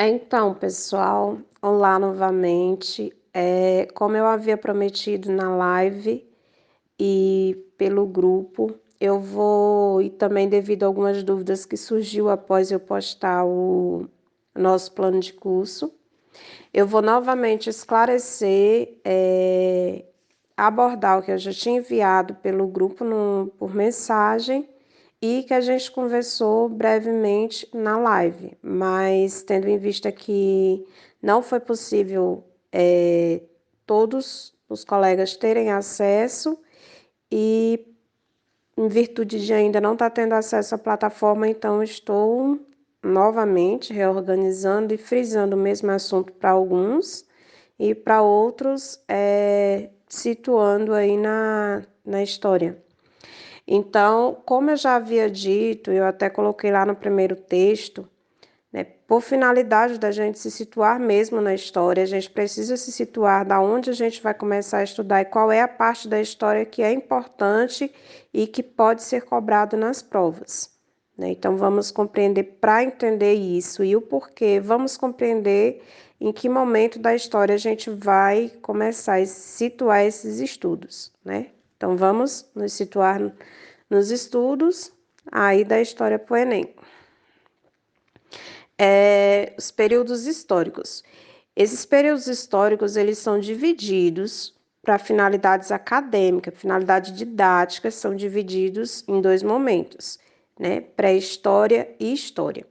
Então, pessoal, olá novamente. Como eu havia prometido na live e pelo grupo, eu vou, e também devido a algumas dúvidas que surgiu após eu postar o nosso plano de curso, eu vou novamente esclarecer, abordar o que eu já tinha enviado pelo grupo por mensagem e que a gente conversou brevemente na live, mas tendo em vista que não foi possível todos os colegas terem acesso e em virtude de ainda não estar tendo acesso à plataforma, então estou novamente reorganizando e frisando o mesmo assunto para alguns e para outros situando aí na história. Então, como eu já havia dito, eu até coloquei lá no primeiro texto, né, por finalidade da gente se situar mesmo na história, a gente precisa se situar da onde a gente vai começar a estudar e qual é a parte da história que é importante e que pode ser cobrado nas provas, né? Então, vamos compreender para entender isso e o porquê, vamos compreender em que momento da história a gente vai começar a situar esses estudos, né? Então, vamos nos situar nos estudos aí da história para o Enem. Os períodos históricos. Esses períodos históricos, eles são divididos para finalidades acadêmicas, finalidade didática, são divididos em dois momentos, né? Pré-história e história.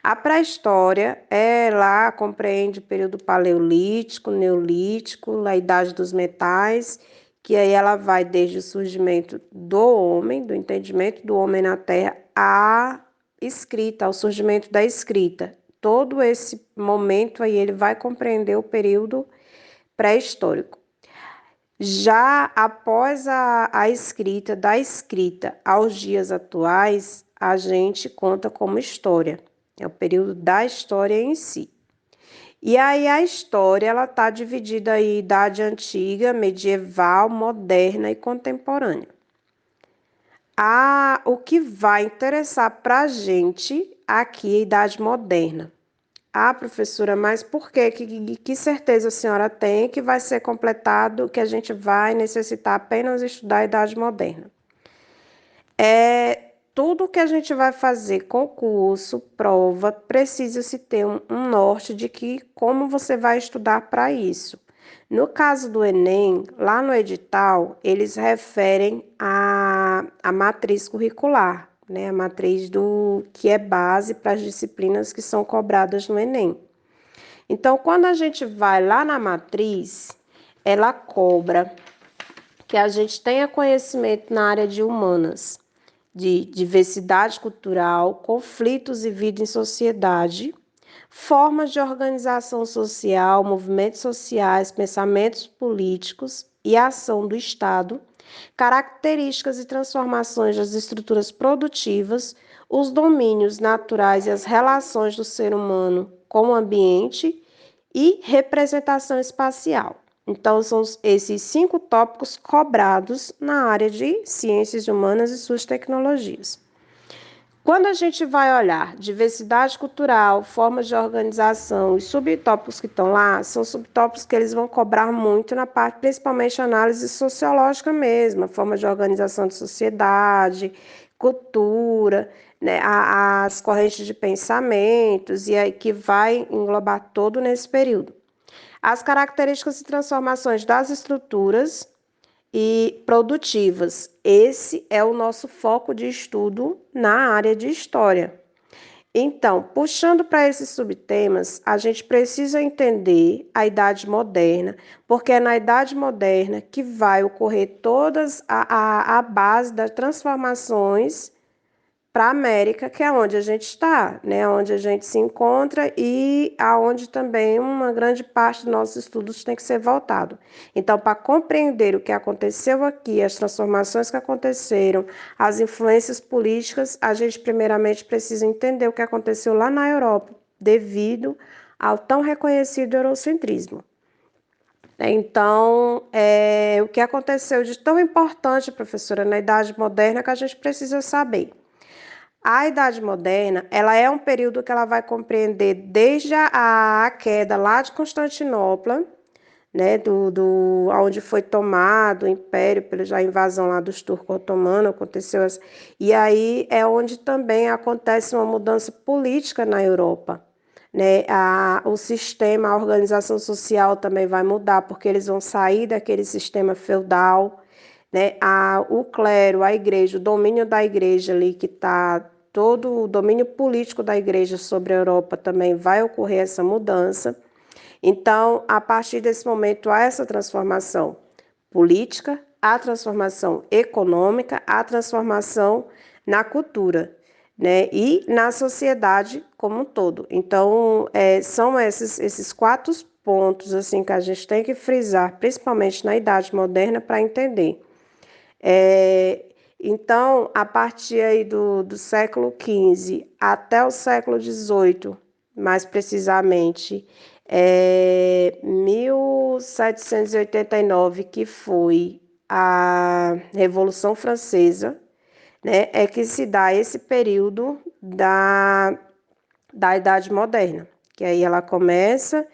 A pré-história, ela compreende o período paleolítico, neolítico, a idade dos metais, que aí ela vai desde o surgimento do homem, do entendimento do homem na Terra, à escrita, ao surgimento da escrita. Todo esse momento aí ele vai compreender o período pré-histórico. Já após a escrita, da escrita aos dias atuais, a gente conta como história. É o período da história em si. E aí a história, ela está dividida em idade antiga, medieval, moderna e contemporânea. O que vai interessar para a gente aqui é a idade moderna. Professora, mas por quê? Que certeza a senhora tem que vai ser completado, que a gente vai necessitar apenas estudar a idade moderna? Tudo que a gente vai fazer, concurso, prova, precisa-se ter um norte de que como você vai estudar para isso. No caso do Enem, lá no edital, eles referem a matriz curricular, né? A matriz que é base para as disciplinas que são cobradas no Enem. Então, quando a gente vai lá na matriz, ela cobra que a gente tenha conhecimento na área de humanas, de diversidade cultural, conflitos e vida em sociedade, formas de organização social, movimentos sociais, pensamentos políticos e ação do Estado, características e transformações das estruturas produtivas, os domínios naturais e as relações do ser humano com o ambiente e representação espacial. Então, são esses 5 tópicos cobrados na área de ciências humanas e suas tecnologias. Quando a gente vai olhar diversidade cultural, formas de organização, os subtópicos que estão lá, são subtópicos que eles vão cobrar muito na parte, principalmente análise sociológica mesmo, a forma de organização de sociedade, cultura, né, as correntes de pensamentos, e aí que vai englobar todo nesse período. As características e transformações das estruturas e produtivas. Esse é o nosso foco de estudo na área de história. Então, puxando para esses subtemas, a gente precisa entender a Idade Moderna, porque é na Idade Moderna que vai ocorrer todas a base das transformações para a América, que é onde a gente está, né? Onde a gente se encontra e aonde também uma grande parte dos nossos estudos tem que ser voltado. Então, para compreender o que aconteceu aqui, as transformações que aconteceram, as influências políticas, a gente primeiramente precisa entender o que aconteceu lá na Europa, devido ao tão reconhecido eurocentrismo. Então, o que aconteceu de tão importante, professora, na Idade Moderna que a gente precisa saber. A Idade Moderna, ela é um período que ela vai compreender desde a queda lá de Constantinopla, né, onde foi tomado o império pela já invasão lá dos turcos otomanos, e aí é onde também acontece uma mudança política na Europa, né, o sistema, a organização social também vai mudar, porque eles vão sair daquele sistema feudal, né, o clero, a igreja, o domínio da igreja ali que está todo o domínio político da igreja sobre a Europa também vai ocorrer essa mudança. Então, a partir desse momento, há essa transformação política, a transformação econômica, a transformação na cultura, né? E na sociedade como um todo. Então, são esses quatro pontos assim que a gente tem que frisar, principalmente na Idade Moderna, para entender. Então, a partir aí do século XV até o século XVIII, mais precisamente, 1789, que foi a Revolução Francesa, né, é que se dá esse período da Idade Moderna, que aí ela começa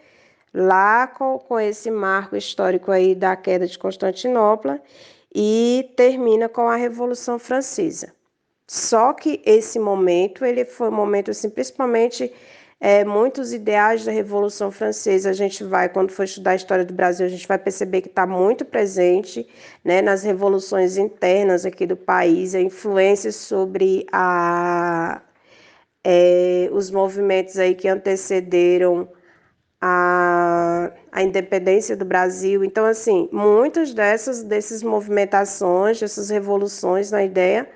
lá com esse marco histórico aí da queda de Constantinopla e termina com a Revolução Francesa. Só que esse momento, ele foi um momento assim, principalmente muitos ideais da Revolução Francesa, a gente vai, quando for estudar a história do Brasil, a gente vai perceber que está muito presente, né, nas revoluções internas aqui do país, a influência sobre os movimentos aí que antecederam a independência do Brasil. Então, assim, muitas dessas movimentações, dessas revoluções na ideia,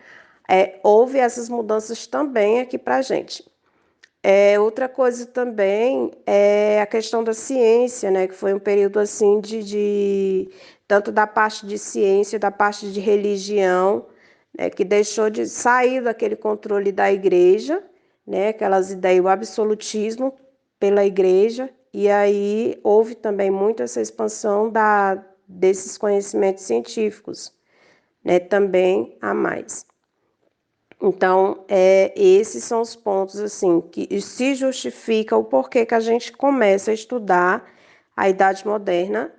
houve essas mudanças também aqui para a gente. Outra coisa também é a questão da ciência, né, que foi um período assim tanto da parte de ciência, da parte de religião, né, que deixou de sair daquele controle da igreja, né, aquelas ideias, o absolutismo pela igreja, e aí houve também muito essa expansão desses conhecimentos científicos, né, também a mais. Então, esses são os pontos assim que se justifica o porquê que a gente começa a estudar a Idade Moderna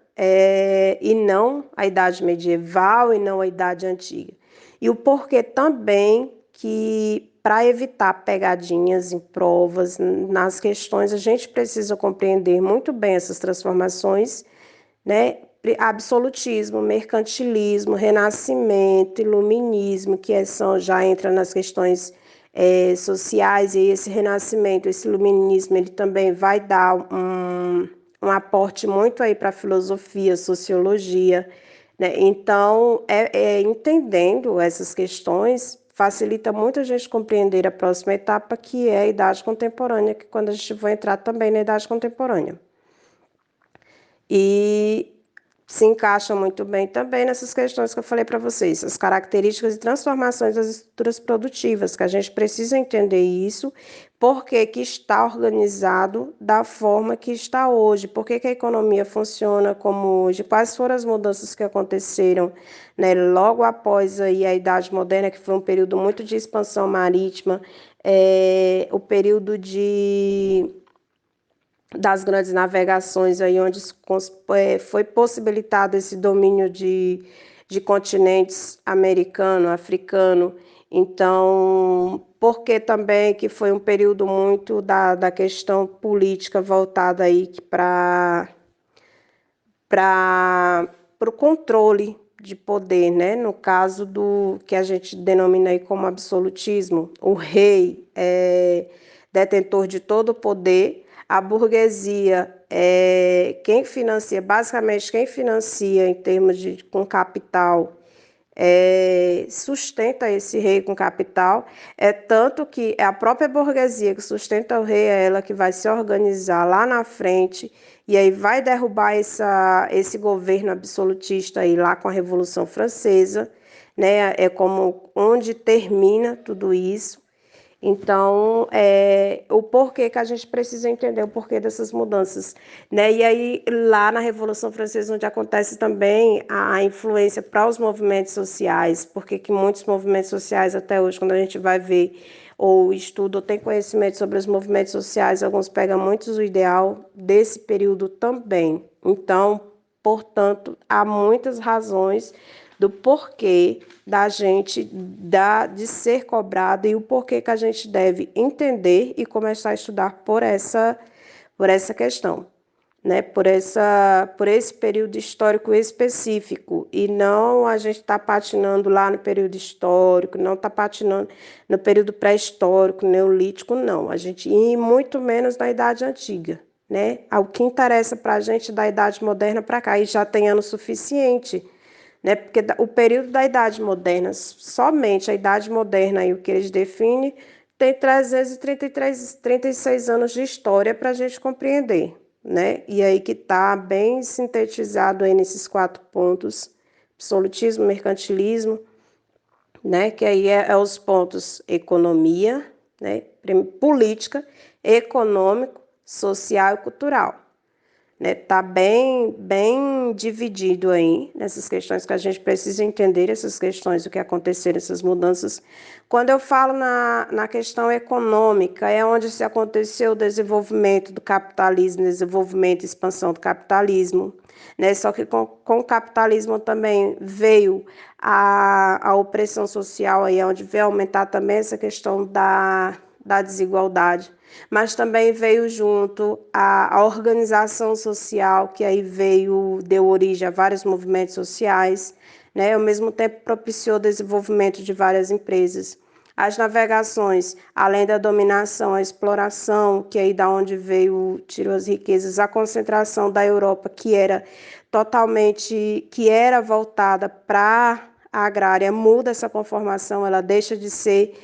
e não a Idade Medieval e não a Idade Antiga. E o porquê também que, para evitar pegadinhas em provas, nas questões, a gente precisa compreender muito bem essas transformações, né? Absolutismo, mercantilismo, renascimento, iluminismo, já entra nas questões sociais, e esse renascimento, esse iluminismo, ele também vai dar um aporte muito aí para a filosofia, sociologia, né? Então, entendendo essas questões, facilita muito a gente compreender a próxima etapa, que é a idade contemporânea, que quando a gente vai entrar também na idade contemporânea. E se encaixa muito bem também nessas questões que eu falei para vocês, as características e transformações das estruturas produtivas, que a gente precisa entender isso, por que que está organizado da forma que está hoje, por que que a economia funciona como hoje, quais foram as mudanças que aconteceram, né, logo após aí a Idade Moderna, que foi um período muito de expansão marítima, o período das grandes navegações, aí onde foi possibilitado esse domínio de continentes americano, africano. Então, porque também que foi um período muito da questão política voltada aí para o controle de poder, né? No caso do que a gente denomina aí como absolutismo, o rei é detentor de todo o poder, a burguesia é quem financia, basicamente quem financia em termos com capital, sustenta esse rei com capital, tanto que é a própria burguesia que sustenta o rei, é ela que vai se organizar lá na frente e aí vai derrubar esse governo absolutista aí lá com a Revolução Francesa, né? É como onde termina tudo isso. Então, o porquê que a gente precisa entender o porquê dessas mudanças, né? E aí, lá na Revolução Francesa, onde acontece também a influência para os movimentos sociais, porque que muitos movimentos sociais, até hoje, quando a gente vai ver ou estuda ou tem conhecimento sobre os movimentos sociais, alguns pegam muito o ideal desse período também. Então, portanto, há muitas razões do porquê da gente de ser cobrado e o porquê que a gente deve entender e começar a estudar por essa questão, né? Por esse período histórico específico, e não a gente está patinando lá no período histórico, não está patinando no período pré-histórico, neolítico, não. A gente, e muito menos na Idade Antiga, né? O que interessa para a gente da Idade Moderna para cá, e já tem ano suficiente, né? Porque o período da Idade Moderna, somente a Idade Moderna e o que eles definem, tem 36 anos de história para a gente compreender, né? E aí que está bem sintetizado aí nesses 4 pontos: absolutismo, mercantilismo, né? Que aí é os pontos economia, né? Política, econômico, social e cultural, né? Tá bem dividido aí nessas questões que a gente precisa entender, essas questões, o que aconteceram, essas mudanças. Quando eu falo na questão econômica, é onde se aconteceu o desenvolvimento do capitalismo, desenvolvimento e expansão do capitalismo, né? Só que com o capitalismo também veio a opressão social, aí onde veio aumentar também essa questão da desigualdade, mas também veio junto a organização social, que aí deu origem a vários movimentos sociais, né? Ao mesmo tempo propiciou o desenvolvimento de várias empresas. As navegações, além da dominação, a exploração, que aí da onde tirou as riquezas, a concentração da Europa, que era voltada para a agrária, muda essa conformação, ela deixa de ser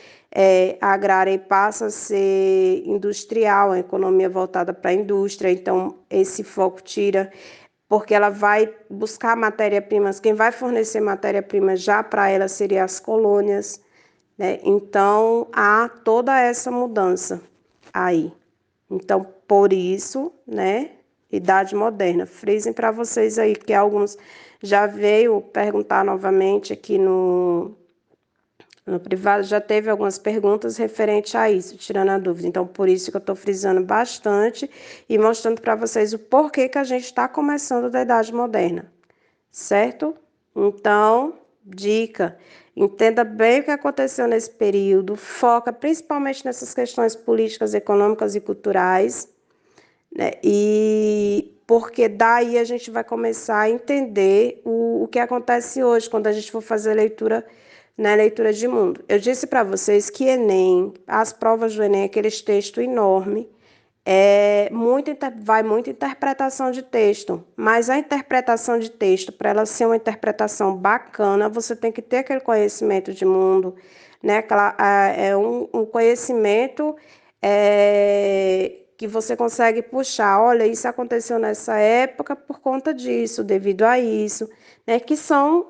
agrária e passa a ser industrial, a economia voltada para a indústria. Então, esse foco tira, porque ela vai buscar matéria-primas, quem vai fornecer matéria-prima já para ela seria as colônias, né? Então, há toda essa mudança aí. Então, por isso, né, Idade Moderna. Frisem para vocês aí, que alguns já veio perguntar novamente aqui no privado, já teve algumas perguntas referente a isso, tirando a dúvida. Então, por isso que eu estou frisando bastante e mostrando para vocês o porquê que a gente está começando da Idade Moderna, certo? Então, dica, entenda bem o que aconteceu nesse período, foca principalmente nessas questões políticas, econômicas e culturais, né? E porque daí a gente vai começar a entender o que acontece hoje, quando a gente for fazer leitura, né, leitura de mundo. Eu disse para vocês que Enem, as provas do Enem, aqueles textos enormes, vai muita interpretação de texto, mas a interpretação de texto, para ela ser uma interpretação bacana, você tem que ter aquele conhecimento de mundo, né? Um conhecimento que você consegue puxar. Olha, isso aconteceu nessa época por conta disso, devido a isso, né? Que são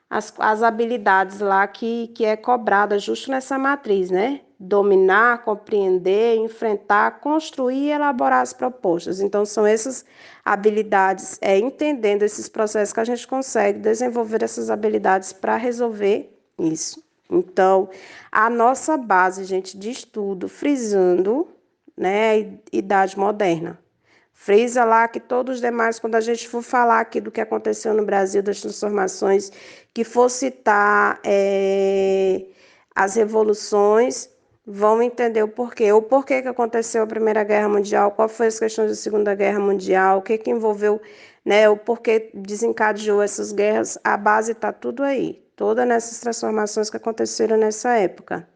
as habilidades lá que é cobrada justo nessa matriz, né? Dominar, compreender, enfrentar, construir e elaborar as propostas. Então, são essas habilidades, entendendo esses processos, que a gente consegue desenvolver essas habilidades para resolver isso. Então, a nossa base, gente, de estudo, frisando, né, Idade Moderna. Frisa lá que todos os demais, quando a gente for falar aqui do que aconteceu no Brasil, das transformações, que for citar as revoluções, vão entender o porquê que aconteceu a Primeira Guerra Mundial, qual foi as questões da Segunda Guerra Mundial, o que envolveu, né, o porquê desencadeou essas guerras. A base está tudo aí, todas nessas transformações que aconteceram nessa época.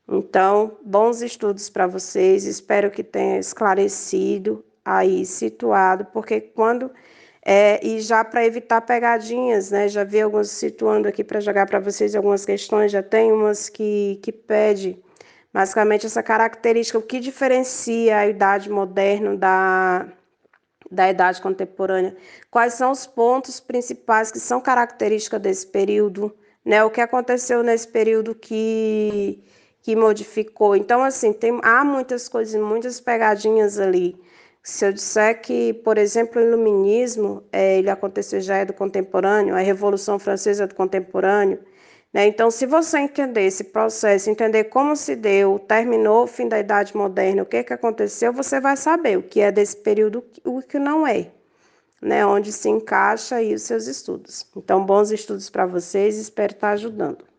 Então, bons estudos para vocês, espero que tenha esclarecido aí, situado, porque e já para evitar pegadinhas, né? Já vi alguns situando aqui para jogar para vocês algumas questões, já tem umas que pede basicamente essa característica, o que diferencia a idade moderna da idade contemporânea, quais são os pontos principais que são características desse período, né? O que aconteceu nesse período que modificou. Então, assim, há muitas coisas, muitas pegadinhas ali. Se eu disser que, por exemplo, o iluminismo, ele aconteceu já é do contemporâneo, a Revolução Francesa é do contemporâneo, né? Então, se você entender esse processo, entender como se deu, terminou o fim da Idade Moderna, o que que aconteceu, você vai saber o que é desse período, o que não é, né? Onde se encaixa aí os seus estudos. Então, bons estudos para vocês, espero estar ajudando.